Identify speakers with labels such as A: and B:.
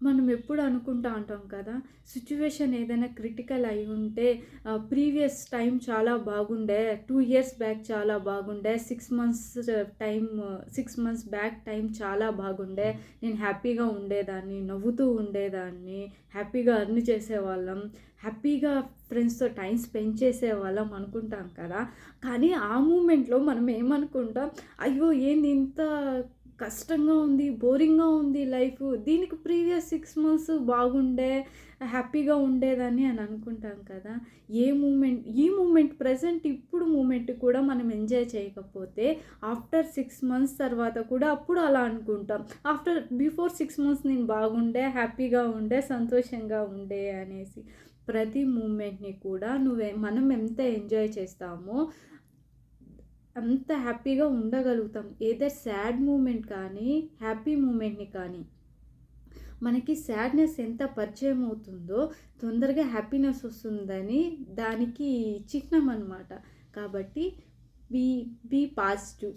A: మనం ఎప్పుడు అనుకుంటా ఉంటాం కదా! సిట్యుయేషన్ ఏదైనా క్రిటికల్ అయి ఉంటే ప్రీవియస్ టైం చాలా బాగుండే, 2 ఇయర్స్ బ్యాక్ చాలా బాగుండే, 6 మంత్స్ బ్యాక్ టైం చాలా బాగుండే. నేను హ్యాపీగా ఉండేదాన్ని, నవ్వుతూ ఉండేదాన్ని, హ్యాపీగా ఎర్న్ చేసేవాళ్ళం, హ్యాపీగా ఫ్రెండ్స్‌తో టైం స్పెండ్ చేసేవాళ్ళం అనుకుంటాం కదా! కానీ ఆ మూమెంట్‌లో మనం ఏమనుకుంటాం, అయ్యో! ఏంది ఇంత కష్టంగా ఉంది, బోరింగ్‌గా ఉంది లైఫు. దీనికి ప్రీవియస్ 6 మంత్స్ బాగుండే, హ్యాపీగా ఉండేదాన్ని అని అనుకుంటాం కదా! ఈ మూమెంట్ ప్రెజెంట్ ఇప్పుడు మూమెంట్ కూడా మనం ఎంజాయ్ చేయకపోతే ఆఫ్టర్ 6 మంత్స్ తర్వాత కూడా అప్పుడు అలా అనుకుంటాం. బిఫోర్ 6 మంత్స్ నేను బాగుండే, హ్యాపీగా ఉండే, సంతోషంగా ఉండే అనేసి. ప్రతి మూమెంట్‌ని కూడా మనం ఎంత ఎంజాయ్ చేస్తామో అంత హ్యాపీగా ఉండగలుగుతాం. ఏదర్ సాడ్ మూమెంట్ కానీ, హ్యాపీ మూమెంట్‌ని కానీ. మనకి సాడ్‌నెస్ ఎంత పరిచయం అవుతుందో, తొందరగా హ్యాపీనెస్ వస్తుందని దానికి చిహ్నం అనమాట. కాబట్టి బీ బీ పాజిటివ్.